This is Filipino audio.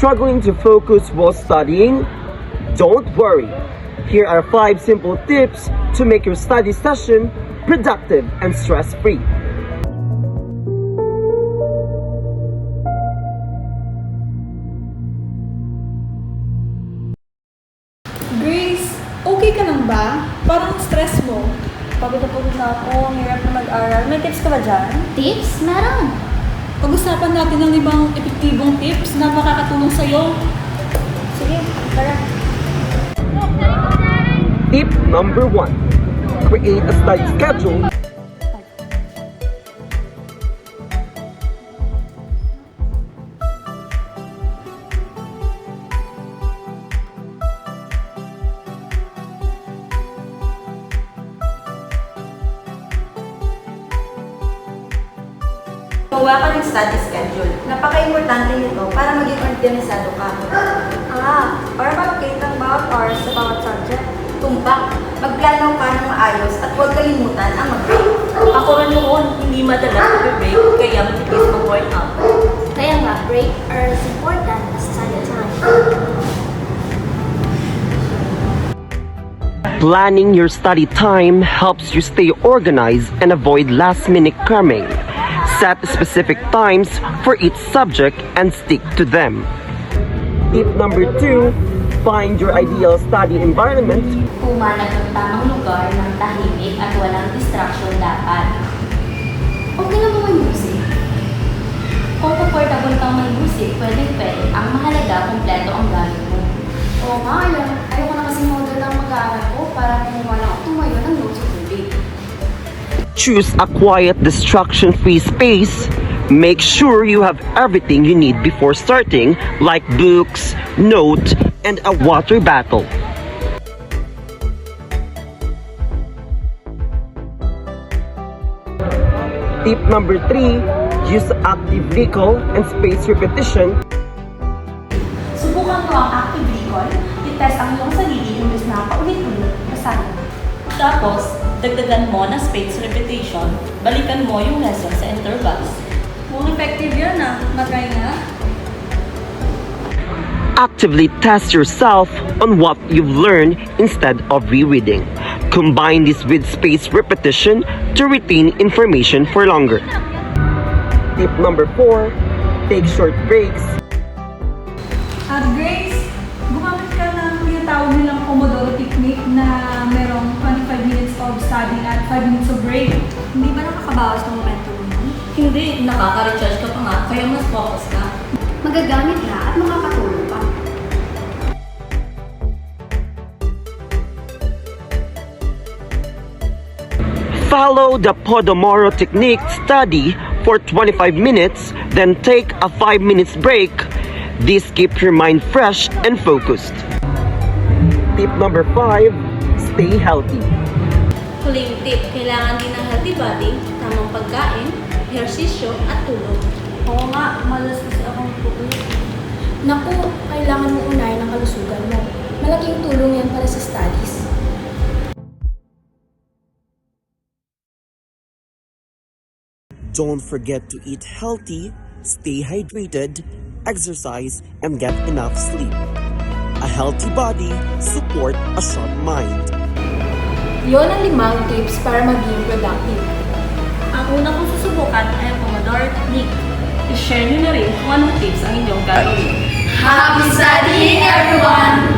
struggling to focus while studying? Don't worry. Here are 5 simple tips to make your study session productive and stress-free. Grace, okay ka lang ba? Parang stress mo. Pagod na ako, ang hirap na mag-aral. May tips ka ba dyan? Tips? Meron. Pag-usapan natin ng ibang epektibong tips na makakatulong sa'yo. Sige, tara. Tip number 1. Create a study schedule. Gumawa ka ng study schedule. Napaka-importante nito para maging organisado ka. Or mag-create ng bawat hours sa bawat subject. Tumpak, magplano ka ng maayos at huwag kalimutan ang mag-break. Ako rin noon, hindi madalas mag-break, kaya matipis mag-workout. Kaya nga, break are as important as study time. Planning your study time helps you stay organized and avoid last-minute cramming. Set specific times for each subject and stick to them. Tip number 2, find your ideal study environment. Humanap ng tamang lugar ng tahimik at walang distraction dapat. Okay lang mo may music. Kung comfortable kang may music, pwede. Ang mahalaga, kumpleto ang gamit mo. Oo nga, ayoko na kasi model ng mag-aaral ko para kumuha lang ako tumayo ng notes sa tubig. Choose a quiet, distraction-free space. Make sure you have everything you need before starting, like books, note, and a water bottle. Tip number 3, use active recall and space repetition. Subukan mo ang active recall, itest ang iyong sarili imbes na paulit-ulit kasama. Tapos, dagdagan mo na space repetition, balikan mo yung lesson sa intervals. Mukhang effective yan Matry na. Actively test yourself on what you've learned instead of rereading. Combine this with space repetition to retain information for longer. Tip number 4, take short breaks. At Grace, gumamit ka ng tinatawag nilang Pomodoro technique na merong 25 minutes of study at 5 minutes of break. Hindi ba nakakabawas ng momentum mo? Hindi, nakaka-recharge ka pa nga, kaya mas focus ka. Magagamit na at makakatulong pa. Follow the Pomodoro technique, study for 25 minutes, then take a 5 minutes break. This keeps your mind fresh and focused. Tip number 5, stay healthy. Huling tip, kailangan din ng healthy body, tamang pagkain, ehersisyo at tulog. Oo nga, malas kasi akong pupuyot. Naku, kailangan mo unahin ang kalusugan mo. Malaking tulong yan para sa studies. Don't forget to eat healthy, stay hydrated, exercise, and get enough sleep. A healthy body support a sharp mind. Yon ang 5 tips para maging productive. Ang una kong susubukan ay ang Pomodoro technique. I-share nyo na rin kung anong tips ang inyong gagawin. Happy studying, everyone!